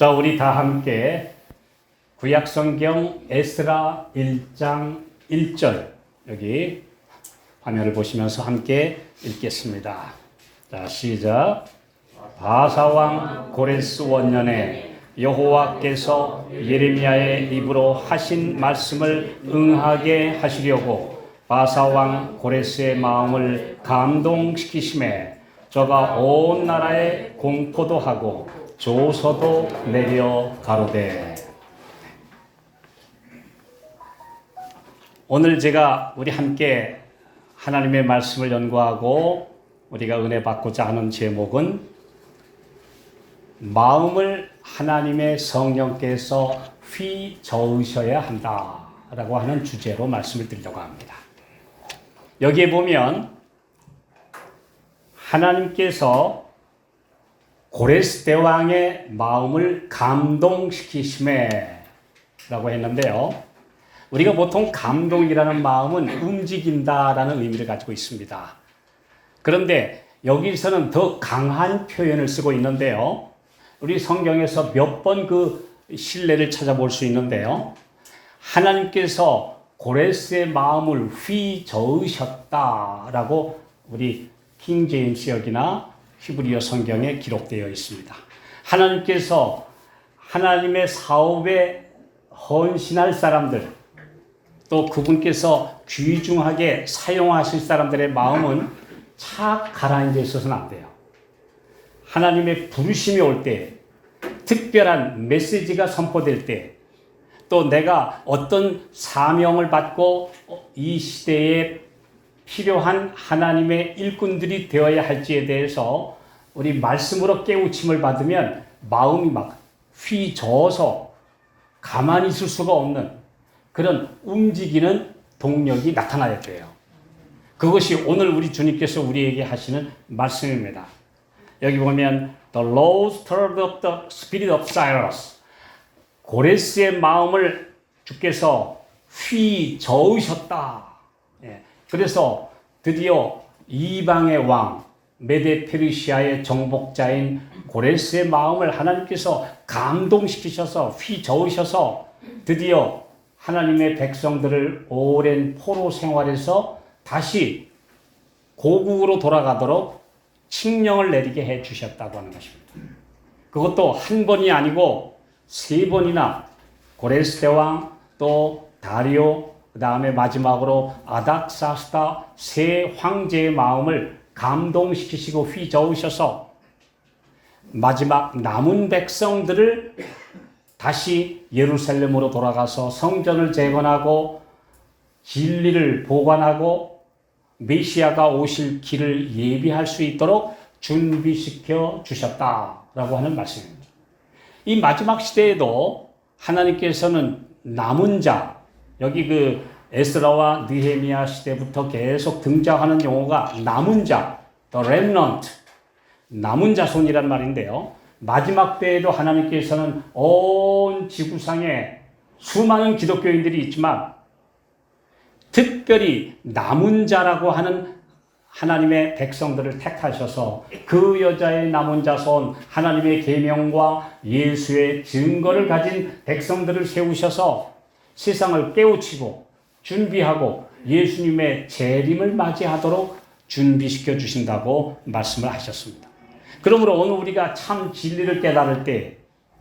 자, 우리 다 함께 구약성경 에스라 1장 1절 여기 화면을 보시면서 함께 읽겠습니다. 자, 시작. 바사왕 고레스 원년에 여호와께서 예레미야의 입으로 하신 말씀을 응하게 하시려고 바사왕 고레스의 마음을 감동시키심에 저가 온 나라에 공포도 하고 조서도 내려 가로되. 오늘 제가 우리 함께 하나님의 말씀을 연구하고 우리가 은혜 받고자 하는 제목은 마음을 하나님의 성령께서 휘저으셔야 한다라고 하는 주제로 말씀을 드리려고 합니다. 여기에 보면 하나님께서 고레스 대왕의 마음을 감동시키심에 라고 했는데요. 우리가 보통 감동이라는 마음은 움직인다라는 의미를 가지고 있습니다. 그런데 여기서는 더 강한 표현을 쓰고 있는데요. 우리 성경에서 몇 번 그 신뢰를 찾아볼 수 있는데요. 하나님께서 고레스의 마음을 휘저으셨다라고 우리 킹 제임스 역이나 히브리어 성경에 기록되어 있습니다. 하나님께서 하나님의 사업에 헌신할 사람들, 또 그분께서 귀중하게 사용하실 사람들의 마음은 착 가라앉아 있어서는 안 돼요. 하나님의 부르심이 올 때, 특별한 메시지가 선포될 때, 또 내가 어떤 사명을 받고 이 시대에 필요한 하나님의 일꾼들이 되어야 할지에 대해서 우리 말씀으로 깨우침을 받으면 마음이 막 휘저어서 가만히 있을 수가 없는 그런 움직이는 동력이 나타나야 돼요. 그것이 오늘 우리 주님께서 우리에게 하시는 말씀입니다. 여기 보면 The Lord stirred up the spirit of Cyrus. 고레스의 마음을 주께서 휘저으셨다. 그래서 드디어 이방의 왕 메데 페르시아의 정복자인 고레스의 마음을 하나님께서 감동시키셔서 휘저으셔서 드디어 하나님의 백성들을 오랜 포로 생활에서 다시 고국으로 돌아가도록 칙령을 내리게 해 주셨다고 하는 것입니다. 그것도 한 번이 아니고 세 번이나 고레스 대왕 또 다리오 그 다음에 마지막으로 아닥사스다 세 황제의 마음을 감동시키시고 휘저으셔서 마지막 남은 백성들을 다시 예루살렘으로 돌아가서 성전을 재건하고 진리를 보관하고 메시아가 오실 길을 예비할 수 있도록 준비시켜 주셨다라고 하는 말씀입니다. 이 마지막 시대에도 하나님께서는 남은 자, 여기 그 에스라와 느헤미야 시대부터 계속 등장하는 용어가 남은 자, the remnant, 남은 자손이란 말인데요. 마지막 때에도 하나님께서는 온 지구상에 수많은 기독교인들이 있지만 특별히 남은 자라고 하는 하나님의 백성들을 택하셔서 그 여자의 남은 자손, 하나님의 계명과 예수의 증거를 가진 백성들을 세우셔서 세상을 깨우치고 준비하고 예수님의 재림을 맞이하도록 준비시켜 주신다고 말씀을 하셨습니다. 그러므로 오늘 우리가 참 진리를 깨달을 때,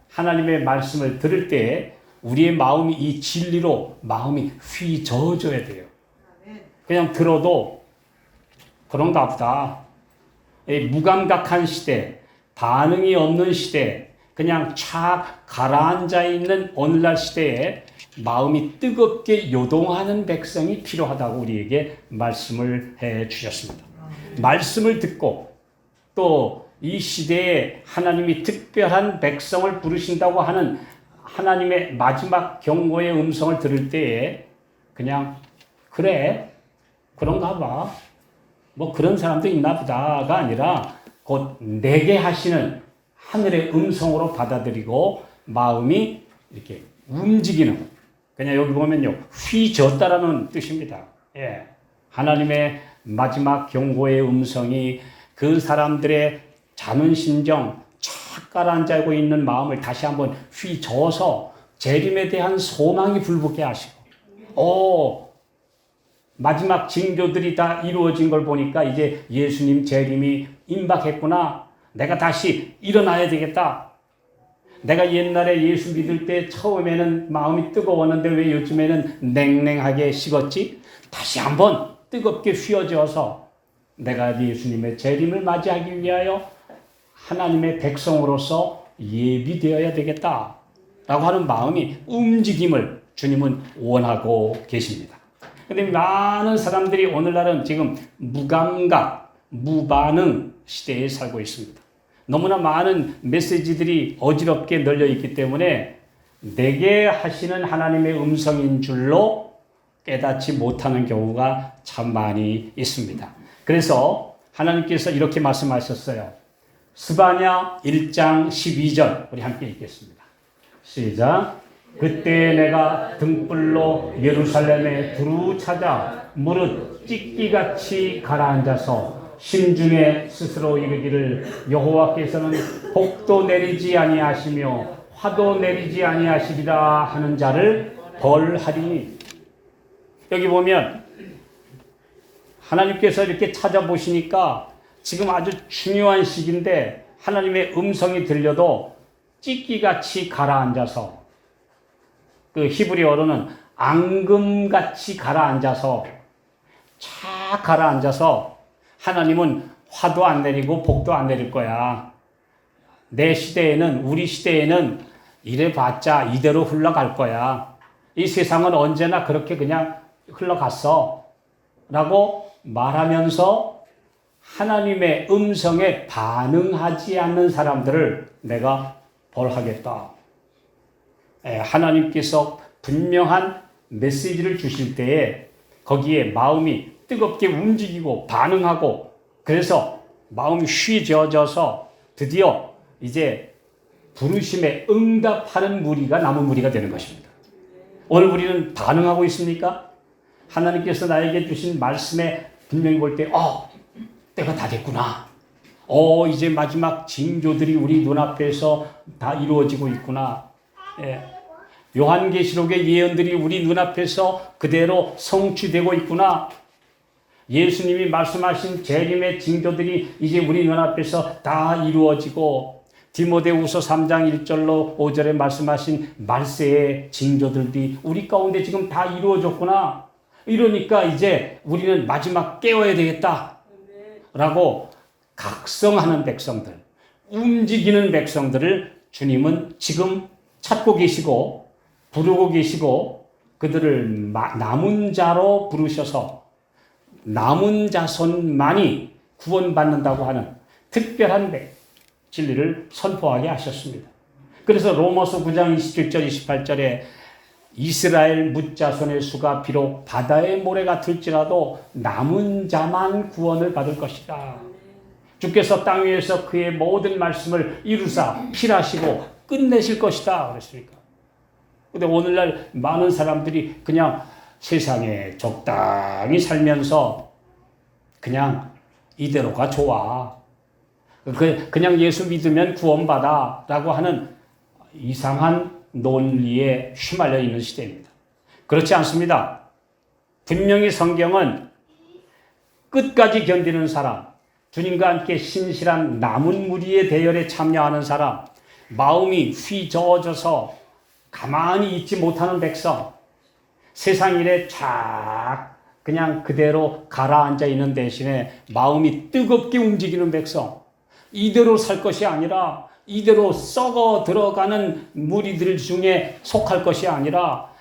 하나님의 말씀을 들을 때 우리의 마음이 이 진리로 마음이 휘저어져야 돼요. 그냥 들어도 그런가 보다. 무감각한 시대, 반응이 없는 시대, 그냥 착 가라앉아 있는 오늘날 시대에 마음이 뜨겁게 요동하는 백성이 필요하다고 우리에게 말씀을 해 주셨습니다. 말씀을 듣고 또 이 시대에 하나님이 특별한 백성을 부르신다고 하는 하나님의 마지막 경고의 음성을 들을 때에 그냥 그래 그런가 봐 뭐 그런 사람도 있나 보다가 아니라 곧 내게 하시는 하늘의 음성으로 받아들이고 마음이 이렇게 움직이는, 그냥 여기 보면요 휘저었다라는 뜻입니다. 예. 하나님의 마지막 경고의 음성이 그 사람들의 자는 심정, 탁 가라앉고 있는 마음을 다시 한번 휘저어서 재림에 대한 소망이 불붙게 하시고, 마지막 징조들이 다 이루어진 걸 보니까 이제 예수님 재림이 임박했구나. 내가 다시 일어나야 되겠다. 내가 옛날에 예수 믿을 때 처음에는 마음이 뜨거웠는데 왜 요즘에는 냉랭하게 식었지? 다시 한번 뜨겁게 휘어져서 내가 예수님의 재림을 맞이하기 위하여 하나님의 백성으로서 예비되어야 되겠다 라고 하는 마음이 움직임을 주님은 원하고 계십니다. 그런데 많은 사람들이 오늘날은 지금 무감각, 무반응 시대에 살고 있습니다. 너무나 많은 메시지들이 어지럽게 널려 있기 때문에 내게 하시는 하나님의 음성인 줄로 깨닫지 못하는 경우가 참 많이 있습니다. 그래서 하나님께서 이렇게 말씀하셨어요. 스바냐 1장 12절 우리 함께 읽겠습니다. 시작. 그때 내가 등불로 예루살렘에 두루 찾아 무릇 찢기같이 가라앉아서 심중에 스스로 이르기를 여호와께서는 복도 내리지 아니하시며 화도 내리지 아니하시리라 하는 자를 벌하리니. 여기 보면 하나님께서 이렇게 찾아보시니까 지금 아주 중요한 시기인데 하나님의 음성이 들려도 찢기같이 가라앉아서, 그 히브리어로는 앙금같이 가라앉아서, 착 가라앉아서 하나님은 화도 안 내리고 복도 안 내릴 거야. 내 시대에는, 우리 시대에는 이래봤자 이대로 흘러갈 거야. 이 세상은 언제나 그렇게 그냥 흘러갔어 라고 말하면서 하나님의 음성에 반응하지 않는 사람들을 내가 벌하겠다. 하나님께서 분명한 메시지를 주실 때에 거기에 마음이 뜨겁게 움직이고 반응하고, 그래서 마음이 휘저어져서 드디어 이제 부르심에 응답하는 무리가 남은 무리가 되는 것입니다. 오늘 우리는 반응하고 있습니까? 하나님께서 나에게 주신 말씀에 분명히 볼 때 때가 다 됐구나. 이제 마지막 징조들이 우리 눈앞에서 다 이루어지고 있구나. 요한계시록의 예언들이 우리 눈앞에서 그대로 성취되고 있구나. 예수님이 말씀하신 재림의 징조들이 이제 우리 눈앞에서 다 이루어지고, 디모데후서 3장 1절로 5절에 말씀하신 말세의 징조들이 우리 가운데 지금 다 이루어졌구나. 이러니까 이제 우리는 마지막 깨어야 되겠다 라고 각성하는 백성들, 움직이는 백성들을 주님은 지금 찾고 계시고 부르고 계시고, 그들을 남은 자로 부르셔서 남은 자손만이 구원받는다고 하는 특별한 진리를 선포하게 하셨습니다. 그래서 로마서 9장 27절 28절에 이스라엘 뭇자손의 수가 비록 바다의 모래 같을지라도 남은 자만 구원을 받을 것이다. 주께서 땅 위에서 그의 모든 말씀을 이루사 필하시고 끝내실 것이다 그랬으니까. 근데 오늘날 많은 사람들이 그냥 세상에 적당히 살면서 그냥 이대로가 좋아, 그냥 예수 믿으면 구원받아 라고 하는 이상한 논리에 휘말려 있는 시대입니다. 그렇지 않습니다. 분명히 성경은 끝까지 견디는 사람, 주님과 함께 신실한 남은 무리의 대열에 참여하는 사람, 마음이 휘저어져서 가만히 있지 못하는 백성, 세상 일에 쫙 그냥 그대로 가라앉아 있는 대신에 마음이 뜨겁게 움직이는 백성, 이대로 살 것이 아니라 이대로 썩어 들어가는 무리들 중에 속할 것이 아니라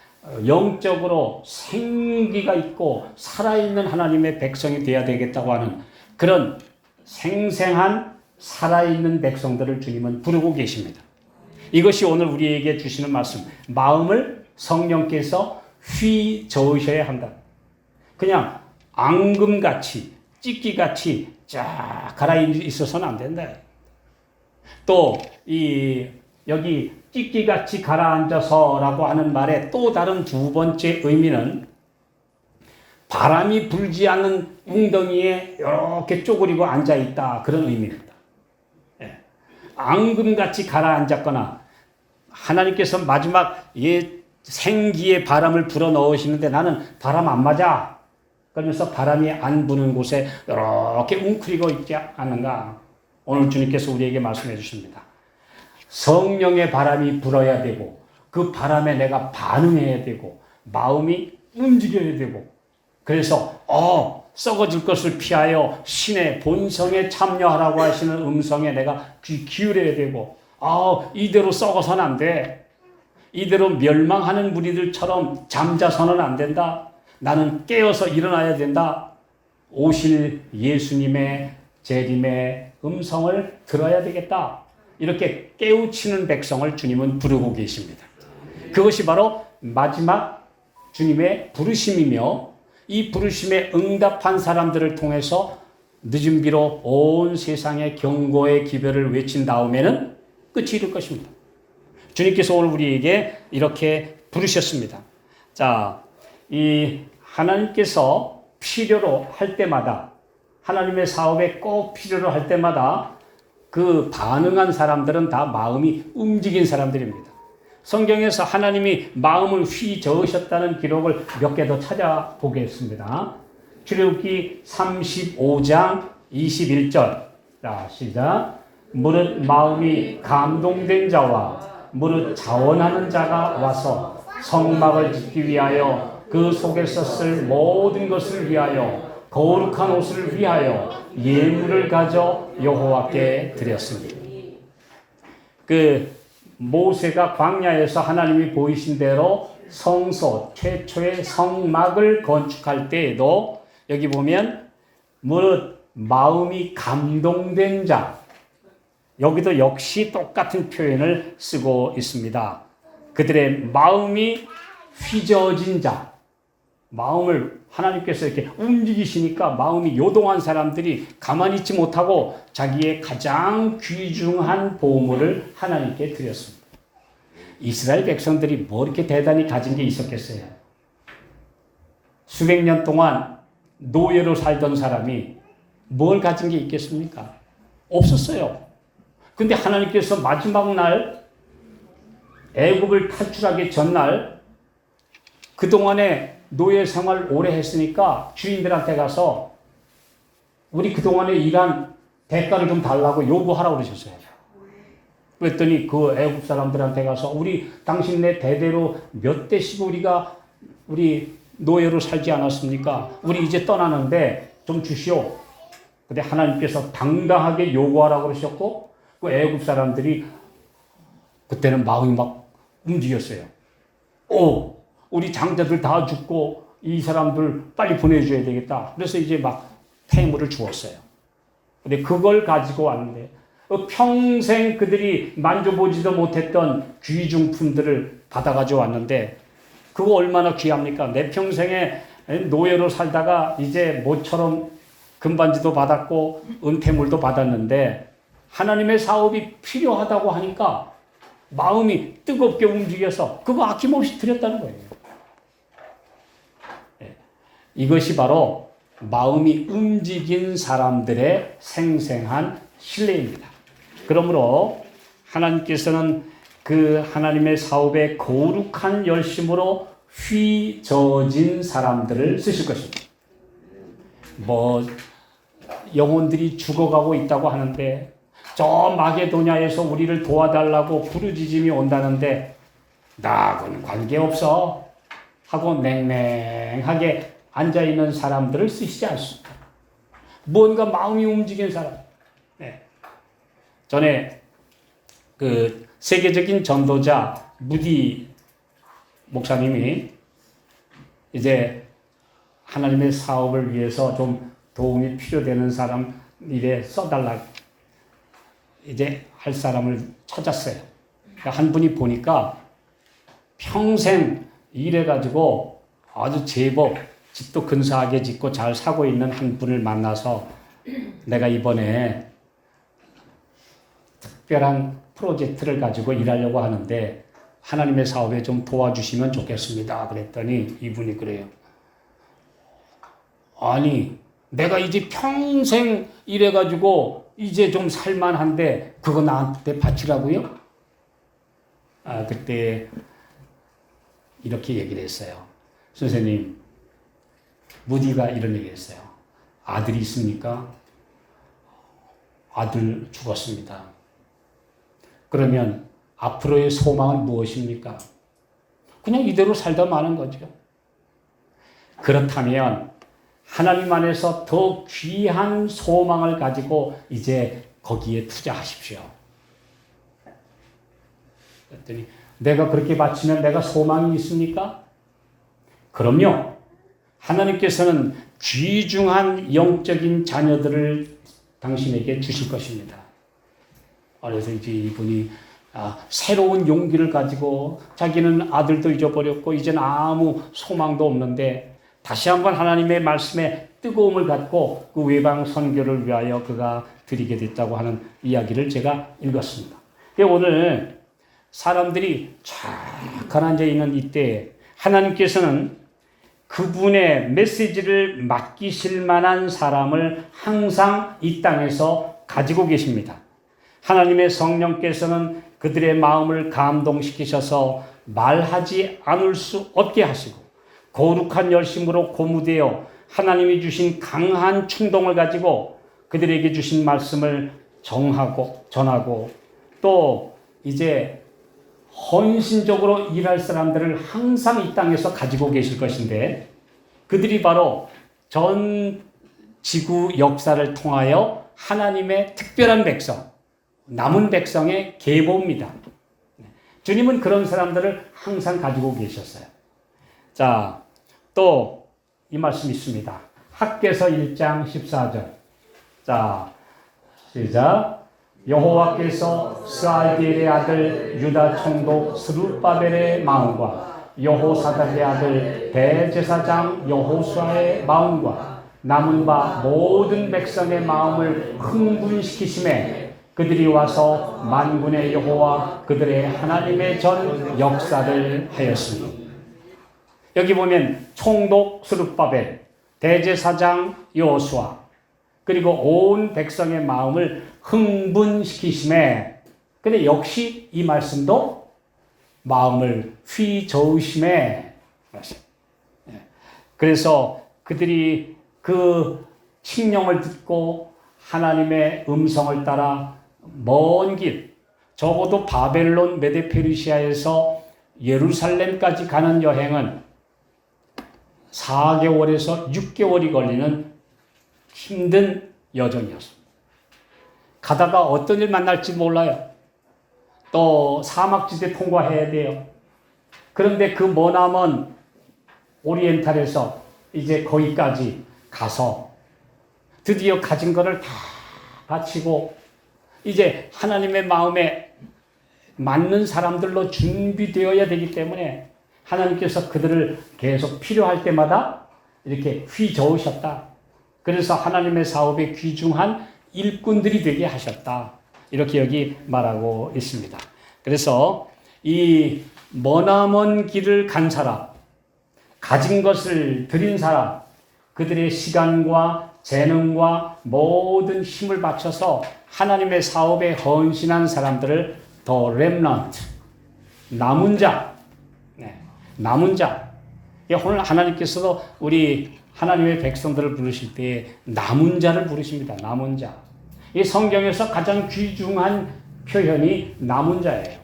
영적으로 생기가 있고 살아있는 하나님의 백성이 되어야 되겠다고 하는 그런 생생한 살아있는 백성들을 주님은 부르고 계십니다. 이것이 오늘 우리에게 주시는 말씀, 마음을 성령께서 휘저으셔야 한다. 그냥 앙금같이 찢기같이 쫙 가라앉아서는 안 된다. 또 여기 찢기같이 가라앉아서라고 하는 말의 또 다른 두 번째 의미는 바람이 불지 않는 웅덩이에 이렇게 쪼그리고 앉아있다, 그런 의미입니다. 앙금같이 가라앉았거나 하나님께서 마지막 생기의 바람을 불어 넣으시는데 나는 바람 안 맞아. 그러면서 바람이 안 부는 곳에 이렇게 웅크리고 있지 않는가. 오늘 주님께서 우리에게 말씀해 주십니다. 성령의 바람이 불어야 되고 그 바람에 내가 반응해야 되고 마음이 움직여야 되고 그래서 썩어질 것을 피하여 신의 본성에 참여하라고 하시는 음성에 내가 귀 기울여야 되고 이대로 썩어서는 안 돼. 이대로 멸망하는 무리들처럼 잠자서는 안 된다. 나는 깨어서 일어나야 된다. 오실 예수님의 재림의 음성을 들어야 되겠다. 이렇게 깨우치는 백성을 주님은 부르고 계십니다. 그것이 바로 마지막 주님의 부르심이며 이 부르심에 응답한 사람들을 통해서 늦은 비로 온 세상의 경고의 기별을 외친 다음에는 끝이 이룰 것입니다. 주님께서 오늘 우리에게 이렇게 부르셨습니다. 자, 이 하나님께서 필요로 할 때마다 하나님의 사업에 꼭 필요로 할 때마다 그 반응한 사람들은 다 마음이 움직인 사람들입니다. 성경에서 하나님이 마음을 휘저으셨다는 기록을 몇 개 더 찾아보겠습니다. 출애굽기 35장 21절. 자, 시작. 무릇 마음이 감동된 자와 무릇 자원하는 자가 와서 성막을 짓기 위하여 그 속에서 쓸 모든 것을 위하여 거룩한 옷을 위하여 예물을 가져 여호와께 드렸습니다. 그 모세가 광야에서 하나님이 보이신 대로 성소 최초의 성막을 건축할 때에도 여기 보면 무릇 마음이 감동된 자, 여기도 역시 똑같은 표현을 쓰고 있습니다. 그들의 마음이 휘저어진 자, 마음을 하나님께서 이렇게 움직이시니까 마음이 요동한 사람들이 가만히 있지 못하고 자기의 가장 귀중한 보물을 하나님께 드렸습니다. 이스라엘 백성들이 뭐 이렇게 대단히 가진 게 있었겠어요? 수백 년 동안 노예로 살던 사람이 뭘 가진 게 있겠습니까? 없었어요. 근데 하나님께서 마지막 날 애굽을 탈출하기 전날 그동안에 노예 생활 오래 했으니까 주인들한테 가서 우리 그동안에 일한 대가를 좀 달라고 요구하라고 그러셨어요. 그랬더니 그 애국 사람들한테 가서 우리 당신네 대대로 몇 대씩 우리 노예로 살지 않았습니까? 우리 이제 떠나는데 좀 주시오. 근데 하나님께서 당당하게 요구하라고 그러셨고 그 애국 사람들이 그때는 마음이 막 움직였어요. 우리 장자들 다 죽고 이 사람들 빨리 보내줘야 되겠다. 그래서 이제 막 폐물을 주었어요. 근데 그걸 가지고 왔는데 평생 그들이 만져보지도 못했던 귀중품들을 받아가지고 왔는데 그거 얼마나 귀합니까? 내 평생에 노예로 살다가 이제 모처럼 금반지도 받았고 은폐물도 받았는데 하나님의 사업이 필요하다고 하니까 마음이 뜨겁게 움직여서 그거 아낌없이 드렸다는 거예요. 이것이 바로 마음이 움직인 사람들의 생생한 신뢰입니다. 그러므로 하나님께서는 그 하나님의 사업에 거룩한 열심으로 휘저어진 사람들을 쓰실 것입니다. 영혼들이 죽어가고 있다고 하는데 저 마게도냐에서 우리를 도와달라고 부르짖음이 온다는데 나하고는 관계없어 하고 냉랭하게 앉아있는 사람들을 쓰시지 않습니다. 뭔가 마음이 움직인 사람. 전에 그 세계적인 전도자 무디 목사님이 이제 하나님의 사업을 위해서 좀 도움이 필요되는 사람 일에 써달라 이제 할 사람을 찾았어요. 한 분이 보니까 평생 일해가지고 아주 제법 집도 근사하게 짓고 잘 사고 있는 한 분을 만나서 내가 이번에 특별한 프로젝트를 가지고 일하려고 하는데 하나님의 사업에 좀 도와주시면 좋겠습니다. 그랬더니 이분이 그래요. 아니, 내가 이제 평생 일해가지고 이제 좀 살만한데 그거 나한테 바치라고요? 그때 이렇게 얘기를 했어요. 선생님, 무디가 이런 얘기를 했어요. 아들이 있습니까? 아들 죽었습니다. 그러면 앞으로의 소망은 무엇입니까? 그냥 이대로 살다 마는 거죠. 그렇다면 하나님 안에서 더 귀한 소망을 가지고 이제 거기에 투자하십시오. 그랬더니 내가 그렇게 바치면 내가 소망이 있습니까? 그럼요. 하나님께서는 귀중한 영적인 자녀들을 당신에게 주실 것입니다. 그래서 이제 이분이 새로운 용기를 가지고 자기는 아들도 잊어버렸고 이제는 아무 소망도 없는데 다시 한번 하나님의 말씀에 뜨거움을 갖고 그 외방 선교를 위하여 그가 드리게 됐다고 하는 이야기를 제가 읽었습니다. 오늘 사람들이 쫙 가라앉아 있는 이때 하나님께서는 그분의 메시지를 맡기실 만한 사람을 항상 이 땅에서 가지고 계십니다. 하나님의 성령께서는 그들의 마음을 감동시키셔서 말하지 않을 수 없게 하시고 거룩한 열심으로 고무되어 하나님이 주신 강한 충동을 가지고 그들에게 주신 말씀을 전하고 또 이제 헌신적으로 일할 사람들을 항상 이 땅에서 가지고 계실 것인데 그들이 바로 전 지구 역사를 통하여 하나님의 특별한 백성, 남은 백성의 계보입니다. 주님은 그런 사람들을 항상 가지고 계셨어요. 자, 또 이 말씀이 있습니다. 학개서 1장 14절. 자, 시작. 여호와께서 스알디엘의 아들 유다 총독 스룹바벨의 마음과 여호사닥의 아들 대제사장 여호수아의 마음과 남은 바 모든 백성의 마음을 흥분시키심에 그들이 와서 만군의 여호와 그들의 하나님의 전 역사를 하였으니. 여기 보면 총독 스룹바벨, 대제사장 여호수아, 그리고 온 백성의 마음을 흥분시키심에, 근데 역시 이 말씀도 마음을 휘저으심에, 그래서 그들이 그 칙령을 듣고 하나님의 음성을 따라 먼 길, 적어도 바벨론 메데페르시아에서 예루살렘까지 가는 여행은 4개월에서 6개월이 걸리는 힘든 여정이었습니다. 가다가 어떤 일 만날지 몰라요. 또 사막지대 통과해야 돼요. 그런데 그 머나먼 오리엔탈에서 이제 거기까지 가서 드디어 가진 것을 다 바치고 이제 하나님의 마음에 맞는 사람들로 준비되어야 되기 때문에 하나님께서 그들을 계속 필요할 때마다 이렇게 휘저으셨다. 그래서 하나님의 사업에 귀중한 일꾼들이 되게 하셨다. 이렇게 여기 말하고 있습니다. 그래서 이 머나먼 길을 간 사람, 가진 것을 드린 사람, 그들의 시간과 재능과 모든 힘을 바쳐서 하나님의 사업에 헌신한 사람들을 더 렘넌트, 남은 자, 남은 자. 오늘 하나님께서도 우리 하나님의 백성들을 부르실 때 남은 자를 부르십니다. 남은 자. 이 성경에서 가장 귀중한 표현이 남은 자예요.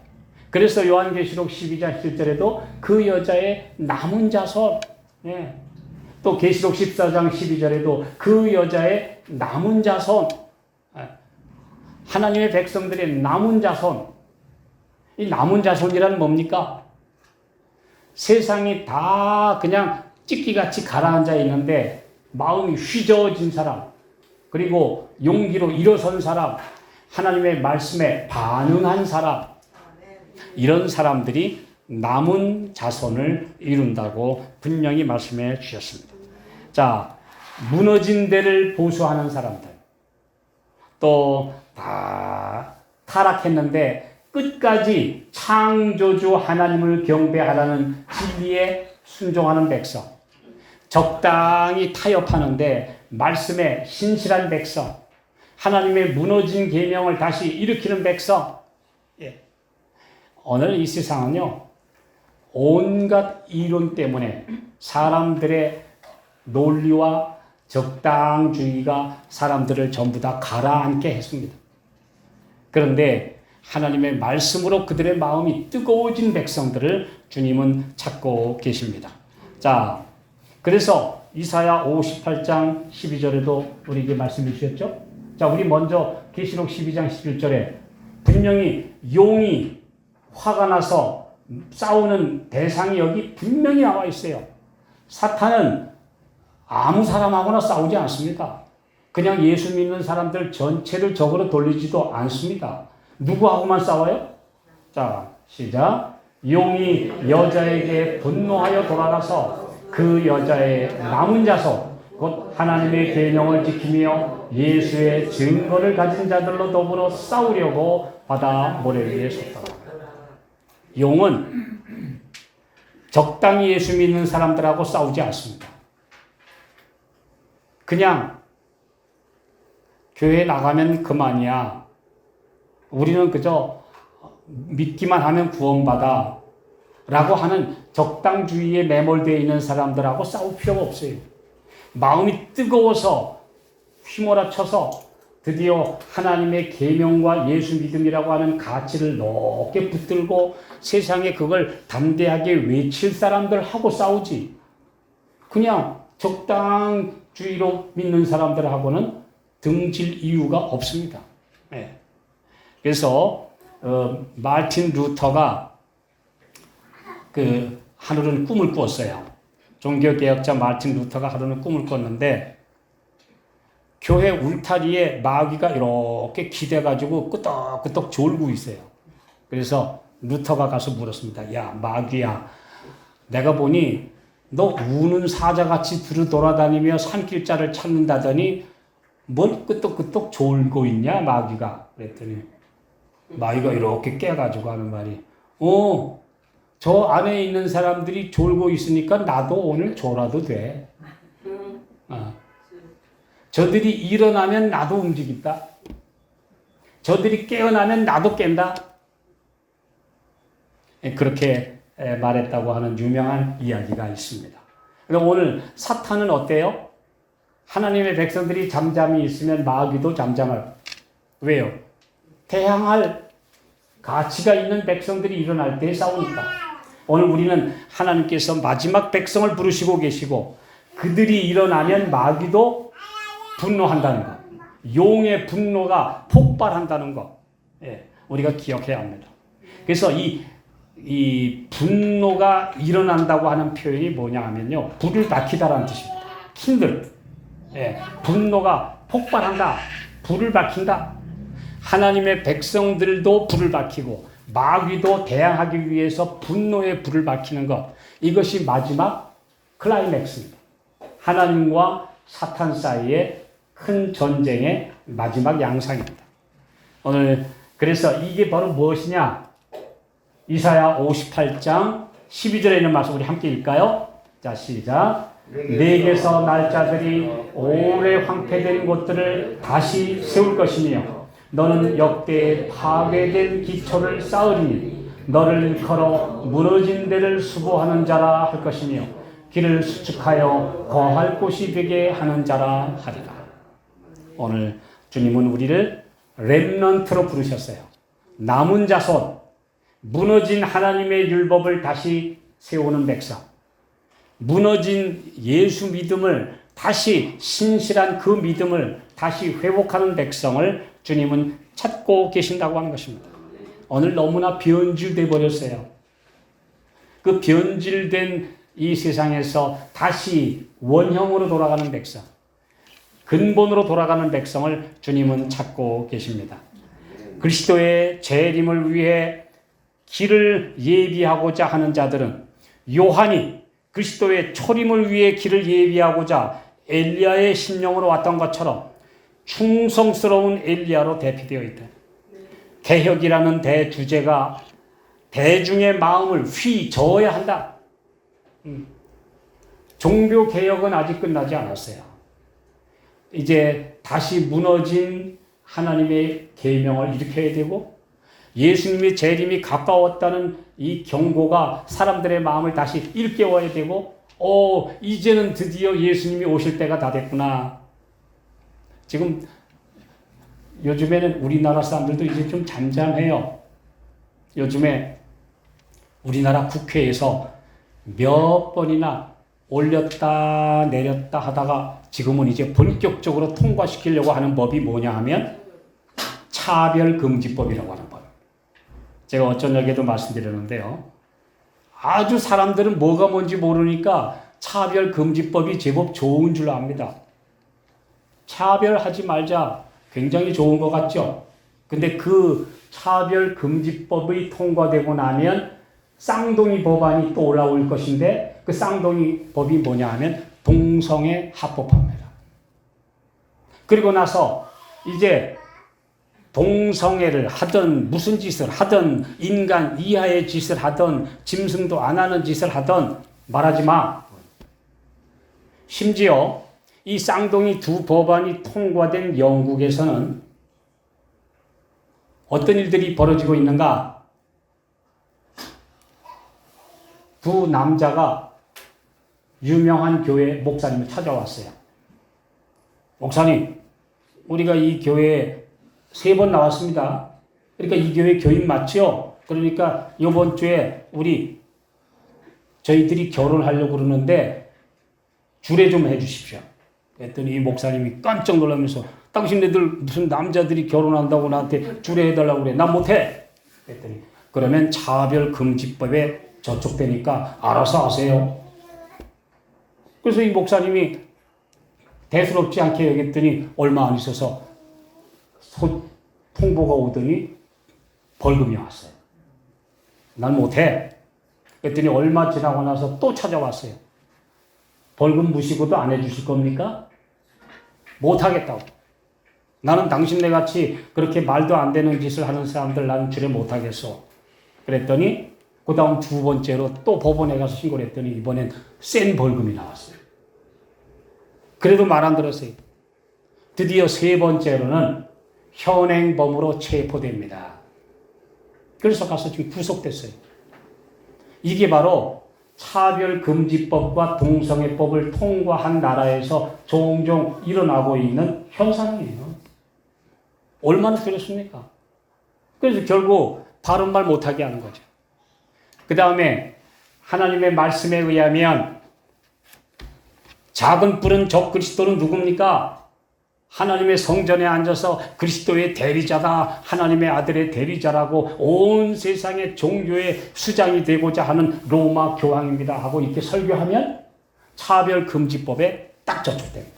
그래서 요한계시록 12장 7절에도 그 여자의 남은 자손, 또 계시록 14장 12절에도 그 여자의 남은 자손, 하나님의 백성들의 남은 자손. 이 남은 자손이란 뭡니까? 세상이 다 그냥 찢기같이 가라앉아 있는데 마음이 휘저어진 사람, 그리고 용기로 일어선 사람, 하나님의 말씀에 반응한 사람, 이런 사람들이 남은 자손을 이룬다고 분명히 말씀해 주셨습니다. 자, 무너진 데를 보수하는 사람들, 또 다 타락했는데 끝까지 창조주 하나님을 경배하라는 진리에 순종하는 백성, 적당히 타협하는데 말씀에 신실한 백성, 하나님의 무너진 계명을 다시 일으키는 백성. 예. 오늘 이 세상은요, 온갖 이론 때문에 사람들의 논리와 적당주의가 사람들을 전부 다 가라앉게 했습니다. 그런데 하나님의 말씀으로 그들의 마음이 뜨거워진 백성들을 주님은 찾고 계십니다. 자, 그래서 이사야 58장 12절에도 우리에게 말씀해 주셨죠? 자, 우리 먼저 계시록 12장 11절에 분명히 용이 화가 나서 싸우는 대상이 여기 분명히 나와 있어요. 사탄은 아무 사람하고나 싸우지 않습니다. 그냥 예수 믿는 사람들 전체를 적으로 돌리지도 않습니다. 누구하고만 싸워요? 자, 시작. 용이 여자에게 분노하여 돌아가서 그 여자의 남은 자손 곧 하나님의 계명을 지키며 예수의 증거를 가진 자들로 더불어 싸우려고 바다 모래 위에 섰다. 용은 적당히 예수 믿는 사람들하고 싸우지 않습니다. 그냥 교회 나가면 그만이야. 우리는 그저 믿기만 하면 구원받아 라고 하는 적당주의에 매몰되어 있는 사람들하고 싸울 필요가 없어요. 마음이 뜨거워서 휘몰아쳐서 드디어 하나님의 계명과 예수 믿음이라고 하는 가치를 높게 붙들고 세상에 그걸 담대하게 외칠 사람들하고 싸우지. 그냥 적당주의로 믿는 사람들하고는 등질 이유가 없습니다. 네. 그래서 마틴 루터가 하루는 꿈을 꿨어요. 종교개혁자 마틴 루터가 하루는 꿈을 꿨는데 교회 울타리에 마귀가 이렇게 기대가지고 끄떡끄떡 졸고 있어요. 그래서 루터가 가서 물었습니다. 야, 마귀야, 내가 보니 너 우는 사자같이 두루 돌아다니며 산길자를 찾는다더니 뭘 끄떡끄떡 졸고 있냐, 마귀가. 그랬더니 마귀가 이렇게 깨가지고 하는 말이, 저 안에 있는 사람들이 졸고 있으니까 나도 오늘 졸아도 돼. 저들이 일어나면 나도 움직인다. 저들이 깨어나면 나도 깬다. 그렇게 말했다고 하는 유명한 이야기가 있습니다. 그럼 오늘 사탄은 어때요? 하나님의 백성들이 잠잠히 있으면 마귀도 잠잠할. 왜요? 대항할 가치가 있는 백성들이 일어날 때 싸우니까. 오늘 우리는 하나님께서 마지막 백성을 부르시고 계시고 그들이 일어나면 마귀도 분노한다는 것. 용의 분노가 폭발한다는 것. 예, 우리가 기억해야 합니다. 그래서 이 분노가 일어난다고 하는 표현이 뭐냐 하면요. 불을 밝히다라는 뜻입니다. 킨들. 예, 분노가 폭발한다. 불을 밝힌다. 하나님의 백성들도 불을 밝히고 마귀도 대항하기 위해서 분노의 불을 밝히는 것. 이것이 마지막 클라이맥스입니다. 하나님과 사탄 사이의 큰 전쟁의 마지막 양상입니다. 오늘 그래서 이게 바로 무엇이냐? 이사야 58장 12절에 있는 말씀 우리 함께 읽을까요? 자, 시작. 내게서 날짜들이 오래 황폐된 곳들을 다시 세울 것이며 너는 역대에 파괴된 기초를 쌓으리니 너를 걸어 무너진 데를 수보하는 자라 할 것이며 길을 수축하여 거할 곳이 되게 하는 자라 하리라. 오늘 주님은 우리를 렘넌트로 부르셨어요. 남은 자손, 무너진 하나님의 율법을 다시 세우는 백성, 무너진 예수 믿음을 다시 신실한 그 믿음을 다시 회복하는 백성을 주님은 찾고 계신다고 하는 것입니다. 오늘 너무나 변질돼 버렸어요. 그 변질된 이 세상에서 다시 원형으로 돌아가는 백성, 근본으로 돌아가는 백성을 주님은 찾고 계십니다. 그리스도의 재림을 위해 길을 예비하고자 하는 자들은 요한이 그리스도의 초림을 위해 길을 예비하고자 엘리야의 심령으로 왔던 것처럼 충성스러운 엘리야로 대표되어 있다. 개혁이라는 대주제가 대중의 마음을 휘저어야 한다. 종교개혁은 아직 끝나지 않았어요. 이제 다시 무너진 하나님의 계명을 일으켜야 되고 예수님의 재림이 가까웠다는 이 경고가 사람들의 마음을 다시 일깨워야 되고 이제는 드디어 예수님이 오실 때가 다 됐구나. 지금 요즘에는 우리나라 사람들도 이제 좀 잠잠해요. 요즘에 우리나라 국회에서 몇 번이나 올렸다 내렸다 하다가 지금은 이제 본격적으로 통과시키려고 하는 법이 뭐냐 하면 차별금지법이라고 하는 법. 제가 어쩐 적에도 말씀드렸는데요. 아주 사람들은 뭐가 뭔지 모르니까 차별금지법이 제법 좋은 줄 압니다. 차별하지 말자. 굉장히 좋은 것 같죠? 근데 그 차별금지법이 통과되고 나면 쌍둥이 법안이 또 올라올 것인데 그 쌍둥이 법이 뭐냐 하면 동성애 합법화입니다. 그리고 나서 이제 동성애를 하든 무슨 짓을 하든 인간 이하의 짓을 하든 짐승도 안 하는 짓을 하든 말하지 마. 심지어 이 쌍둥이 두 법안이 통과된 영국에서는 어떤 일들이 벌어지고 있는가? 두 남자가 유명한 교회 목사님을 찾아왔어요. 목사님, 우리가 이 교회에 3번 나왔습니다. 그러니까 이 교회 교인 맞죠? 그러니까 이번 주에 저희들이 결혼하려고 그러는데 주례 좀 해주십시오. 그랬더니 이 목사님이 깜짝 놀라면서 당신네들 무슨 남자들이 결혼한다고 나한테 주례해달라고 그래. 난 못해. 그랬더니 그러면 차별금지법에 저촉되니까 알아서 하세요. 그래서 이 목사님이 대수롭지 않게 여겼더니 얼마 안 있어서 통보가 오더니 벌금이 왔어요. 난 못해. 그랬더니 얼마 지나고 나서 또 찾아왔어요. 벌금 무시고도 안 해주실 겁니까? 못하겠다고. 나는 당신네 같이 그렇게 말도 안 되는 짓을 하는 사람들 나는 주례 못하겠어. 그랬더니 그 다음 2번째로 또 법원에 가서 신고를 했더니 이번엔 센 벌금이 나왔어요. 그래도 말 안 들었어요. 드디어 3번째로는 현행범으로 체포됩니다. 그래서 가서 지금 구속됐어요. 이게 바로 차별금지법과 동성애법을 통과한 나라에서 종종 일어나고 있는 현상이에요. 얼마나 그렇습니까? 그래서 결국 바른 말 못하게 하는 거죠. 그 다음에 하나님의 말씀에 의하면 작은 뿔은 적그리스도는 누굽니까? 하나님의 성전에 앉아서 그리스도의 대리자다, 하나님의 아들의 대리자라고 온 세상의 종교의 수장이 되고자 하는 로마 교황입니다 하고 이렇게 설교하면 차별금지법에 딱 저촉됩니다.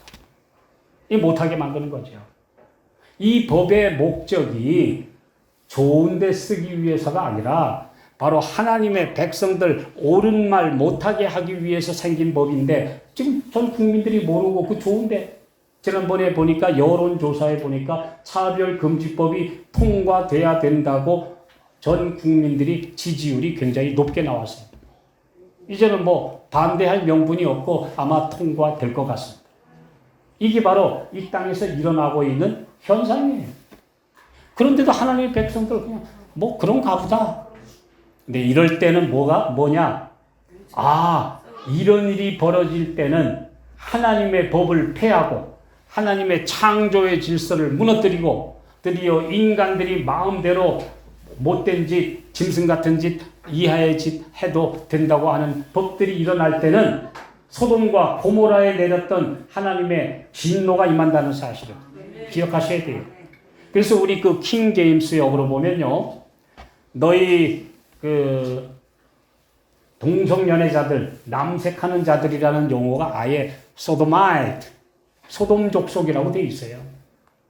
이 못하게 만드는 거죠. 이 법의 목적이 좋은 데 쓰기 위해서가 아니라 바로 하나님의 백성들 옳은 말 못하게 하기 위해서 생긴 법인데 지금 전 국민들이 모르고 그 좋은데 지난번에 보니까 여론조사에 보니까 차별금지법이 통과돼야 된다고 전 국민들이 지지율이 굉장히 높게 나왔어요. 이제는 뭐 반대할 명분이 없고 아마 통과될 것 같습니다. 이게 바로 이 땅에서 일어나고 있는 현상이에요. 그런데도 하나님의 백성들 그냥 뭐 그런가 보다. 근데 이럴 때는 뭐냐? 이런 일이 벌어질 때는 하나님의 법을 폐하고 하나님의 창조의 질서를 무너뜨리고 드디어 인간들이 마음대로 못된 짓, 짐승 같은 짓, 이하의 짓 해도 된다고 하는 법들이 일어날 때는 소돔과 고모라에 내렸던 하나님의 진노가 임한다는 사실을 기억하셔야 돼요. 그래서 우리 그 킹 제임스 역으로 보면요. 너희 그 동성연애자들, 남색하는 자들이라는 용어가 아예 소도마이트, 소돔 족속이라고 되어 있어요.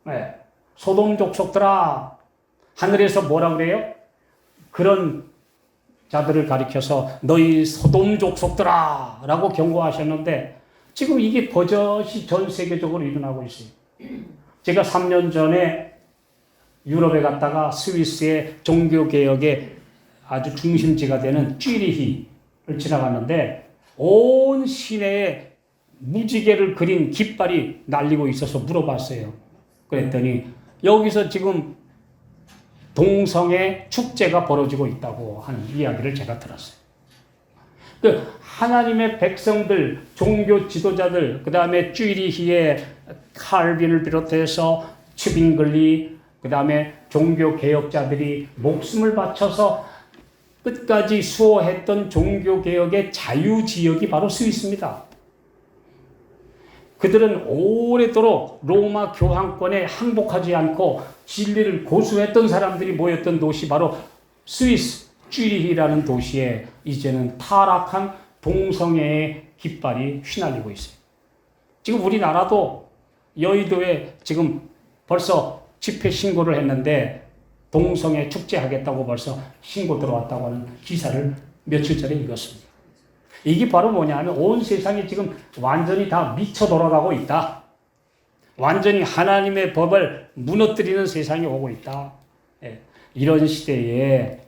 네. 소돔 족속들아, 하늘에서 뭐라 그래요? 그런 자들을 가리켜서 너희 소돔 족속들아 라고 경고하셨는데 지금 이게 버젓이 전 세계적으로 일어나고 있어요. 제가 3년 전에 유럽에 갔다가 스위스의 종교개혁의 아주 중심지가 되는 쥐리히를 지나갔는데 온 시내에 무지개를 그린 깃발이 날리고 있어서 물어봤어요. 그랬더니 여기서 지금 동성애 축제가 벌어지고 있다고 하는 이야기를 제가 들었어요. 그 하나님의 백성들, 종교 지도자들, 그 다음에 쭈리히의 칼빈을 비롯해서 츠빙글리, 그 다음에 종교 개혁자들이 목숨을 바쳐서 끝까지 수호했던 종교 개혁의 자유지역이 바로 스위스입니다. 그들은 오래도록 로마 교황권에 항복하지 않고 진리를 고수했던 사람들이 모였던 도시 바로 스위스 쭈리히라는 도시에 이제는 타락한 동성애의 깃발이 휘날리고 있어요. 지금 우리나라도 여의도에 지금 벌써 집회 신고를 했는데 동성애 축제하겠다고 벌써 신고 들어왔다고 하는 기사를 며칠 전에 읽었습니다. 이게 바로 뭐냐면 온 세상이 지금 완전히 다 미쳐 돌아가고 있다. 완전히 하나님의 법을 무너뜨리는 세상이 오고 있다. 예, 이런 시대에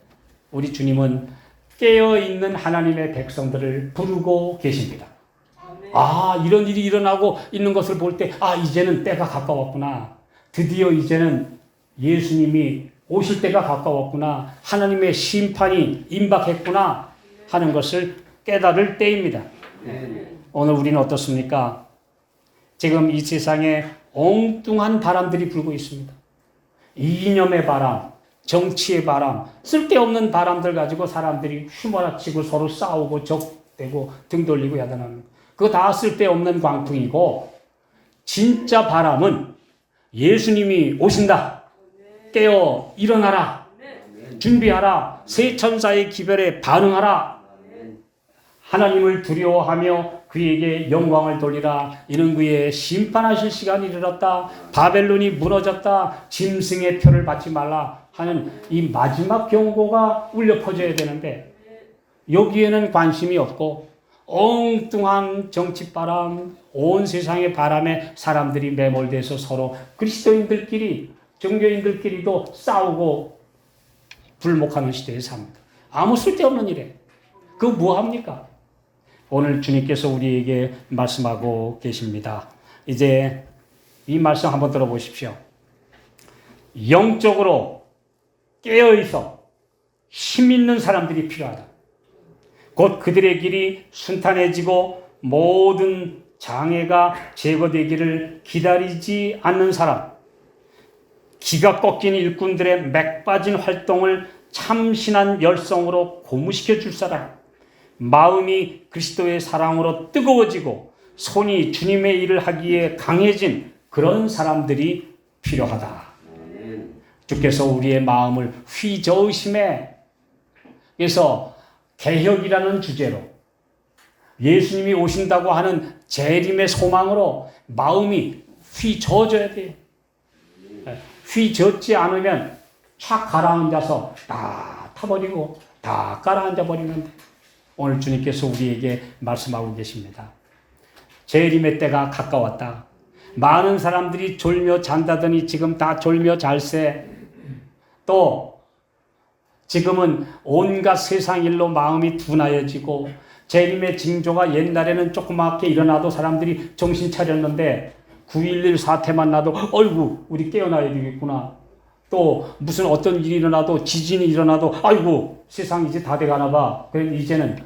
우리 주님은 깨어있는 하나님의 백성들을 부르고 계십니다. 아, 이런 일이 일어나고 있는 것을 볼 때, 아, 이제는 때가 가까웠구나. 드디어 이제는 예수님이 오실 때가 가까웠구나. 하나님의 심판이 임박했구나 하는 것을 깨달을 때입니다. 오늘 우리는 어떻습니까? 지금 이 세상에 엉뚱한 바람들이 불고 있습니다. 이념의 바람, 정치의 바람, 쓸데없는 바람들 가지고 사람들이 휘몰아치고 서로 싸우고 적대고 등 돌리고 야단합니다. 그거 다 쓸데없는 광풍이고 진짜 바람은 예수님이 오신다. 깨어 일어나라. 준비하라. 새 천사의 기별에 반응하라. 하나님을 두려워하며 그에게 영광을 돌리라. 이는 그의 심판하실 시간이 이르렀다. 바벨론이 무너졌다. 짐승의 표를 받지 말라 하는 이 마지막 경고가 울려 퍼져야 되는데 여기에는 관심이 없고 엉뚱한 정치바람, 온 세상의 바람에 사람들이 매몰돼서 서로 그리스도인들끼리, 종교인들끼리도 싸우고 불목하는 시대에 삽니다. 아무 쓸데없는 일에. 그거 뭐합니까? 오늘 주님께서 우리에게 말씀하고 계십니다. 이제 이 말씀 한번 들어보십시오. 영적으로 깨어있어 힘 있는 사람들이 필요하다. 곧 그들의 길이 순탄해지고 모든 장애가 제거되기를 기다리지 않는 사람, 기가 꺾인 일꾼들의 맥 빠진 활동을 참신한 열성으로 고무시켜 줄 사람, 마음이 그리스도의 사랑으로 뜨거워지고 손이 주님의 일을 하기에 강해진 그런 사람들이 필요하다. 주께서 우리의 마음을 휘저으심에, 그래서 개혁이라는 주제로 예수님이 오신다고 하는 재림의 소망으로 마음이 휘저어져야 돼요. 휘젓지 않으면 착 가라앉아서 다 타버리고 다 가라앉아 버리면 돼. 오늘 주님께서 우리에게 말씀하고 계십니다. 재림의 때가 가까웠다. 많은 사람들이 졸며 잔다더니 지금 다 졸며 잘세. 또 지금은 온갖 세상 일로 마음이 둔하여지고 재림의 징조가 옛날에는 조그맣게 일어나도 사람들이 정신 차렸는데 9.11 사태만 나도 어이구 우리 깨어나야 되겠구나. 또 무슨 어떤 일이 일어나도 지진이 일어나도 아이고 세상이 이제 다 돼가나 봐. 그럼 이제는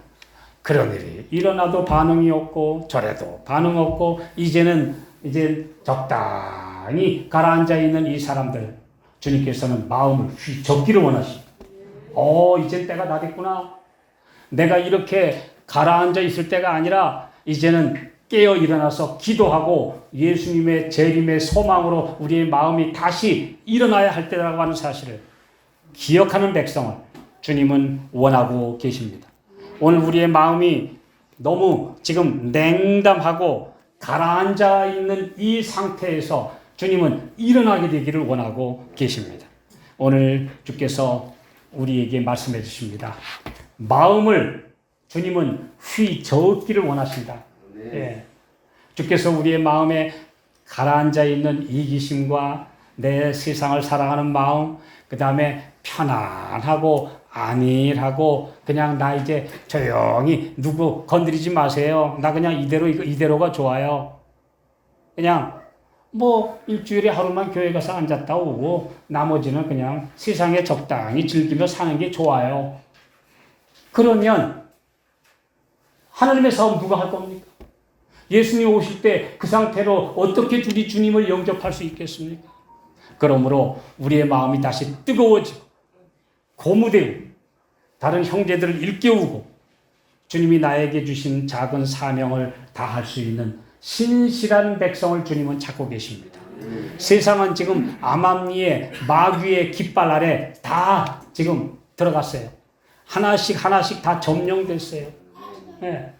그런 일이 일어나도 반응이 없고 저래도 반응 없고 이제는 이제 적당히 가라앉아 있는 이 사람들 주님께서는 마음을 휘젓기를 원하십니다. 이젠 때가 다 됐구나. 내가 이렇게 가라앉아 있을 때가 아니라 이제는 깨어 일어나서 기도하고 예수님의 재림의 소망으로 우리의 마음이 다시 일어나야 할 때라고 하는 사실을 기억하는 백성을 주님은 원하고 계십니다. 오늘 우리의 마음이 너무 지금 냉담하고 가라앉아 있는 이 상태에서 주님은 일어나게 되기를 원하고 계십니다. 오늘 주께서 우리에게 말씀해 주십니다. 마음을 주님은 휘저었기를 원하신다. 예. 주께서 우리의 마음에 가라앉아 있는 이기심과 내 세상을 사랑하는 마음, 그 다음에 편안하고 안일하고 그냥 나 이제 조용히 누구 건드리지 마세요. 나 그냥 이대로가 좋아요. 그냥 뭐 일주일에 하루만 교회 가서 앉았다 오고 나머지는 그냥 세상에 적당히 즐기며 사는 게 좋아요. 그러면 하나님의 사업 누가 할 겁니까? 예수님 오실 때 그 상태로 어떻게 둘이 주님을 영접할 수 있겠습니까? 그러므로 우리의 마음이 다시 뜨거워지고 고무되고 다른 형제들을 일깨우고 주님이 나에게 주신 작은 사명을 다할 수 있는 신실한 백성을 주님은 찾고 계십니다. 세상은 지금 암암리의 마귀의 깃발 아래 다 지금 들어갔어요. 하나씩 다 점령됐어요. 네.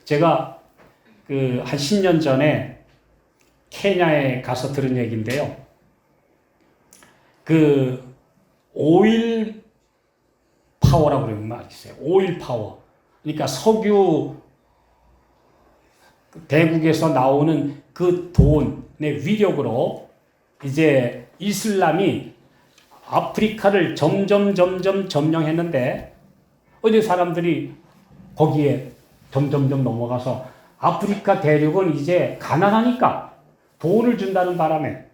제가 한 10년 전에 케냐에 가서 들은 얘기인데요. 오일 파워라고 그러는 말 있어요. 오일 파워. 그러니까 석유 대국에서 나오는 그 돈의 위력으로 이제 이슬람이 아프리카를 점점 점령했는데 어디 사람들이 거기에 점점 넘어가서 아프리카 대륙은 이제 가난하니까 돈을 준다는 바람에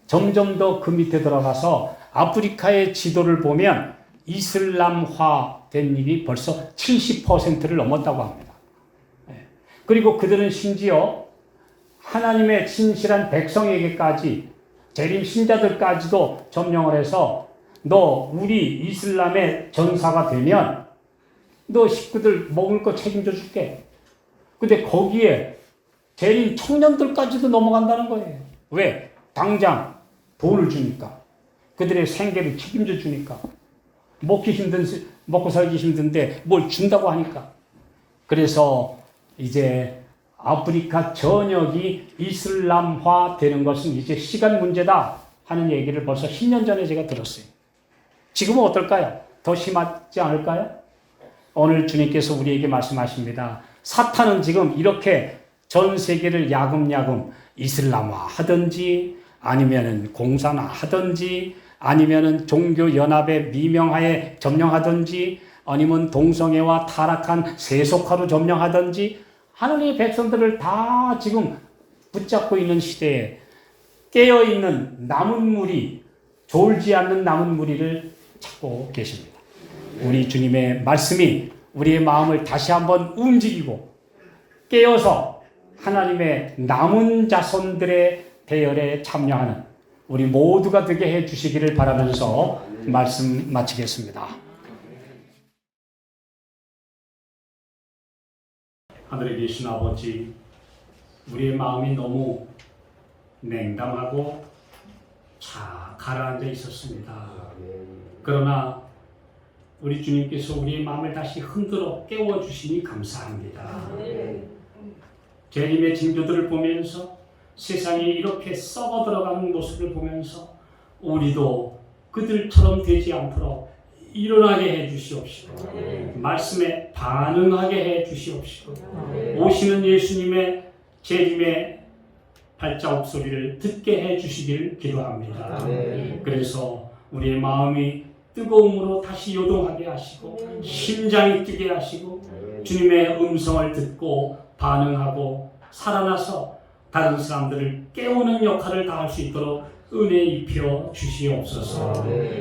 점점 더 그 밑에 들어가서 아프리카의 지도를 보면 이슬람화 된 일이 벌써 70%를 넘었다고 합니다. 그리고 그들은 심지어 하나님의 신실한 백성에게까지 재림 신자들까지도 점령을 해서 너 우리 이슬람의 전사가 되면 너 식구들 먹을 거 책임져 줄게. 근데 거기에 재림 청년들까지도 넘어간다는 거예요. 왜? 당장 돈을 주니까. 그들의 생계를 책임져 주니까. 먹고 살기 힘든데 뭘 준다고 하니까. 그래서 이제 아프리카 전역이 이슬람화 되는 것은 이제 시간 문제다 하는 얘기를 벌써 10년 전에 제가 들었어요. 지금은 어떨까요? 더 심하지 않을까요? 오늘 주님께서 우리에게 말씀하십니다. 사탄은 지금 이렇게 전 세계를 야금야금 이슬람화 하든지 아니면은 공산화 하든지 아니면은 종교연합의 미명하에 점령하든지 아니면 동성애와 타락한 세속화로 점령하든지 하나님의 백성들을 다 지금 붙잡고 있는 시대에 깨어있는 남은 무리, 졸지 않는 남은 무리를 찾고 계십니다. 우리 주님의 말씀이 우리의 마음을 다시 한번 움직이고 깨어서 하나님의 남은 자손들의 대열에 참여하는 우리 모두가 되게 해 주시기를 바라면서 말씀 마치겠습니다. 하늘에 계신 아버지, 우리의 마음이 너무 냉담하고 차 가라앉아 있었습니다. 그러나 우리 주님께서 우리의 마음을 다시 흔들어 깨워주시니 감사합니다. 재림의 징조들을 보면서 세상이 이렇게 썩어 들어가는 모습을 보면서 우리도 그들처럼 되지 않도록 일어나게 해 주시옵시고 말씀에 반응하게 해 주시옵시고 오시는 예수님의 재림의 발자국 소리를 듣게 해 주시기를 기도합니다. 그래서 우리의 마음이 뜨거움으로 다시 요동하게 하시고 심장이 뛰게 하시고 주님의 음성을 듣고 반응하고 살아나서 다른 사람들을 깨우는 역할을 다할 수 있도록 은혜 입혀 주시옵소서.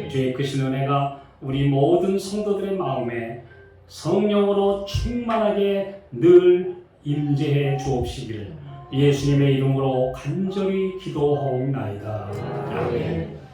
주의 크신 은혜가 우리 모든 성도들의 마음에 성령으로 충만하게 늘 임재해 주옵시기를 예수님의 이름으로 간절히 기도하옵나이다. 아멘.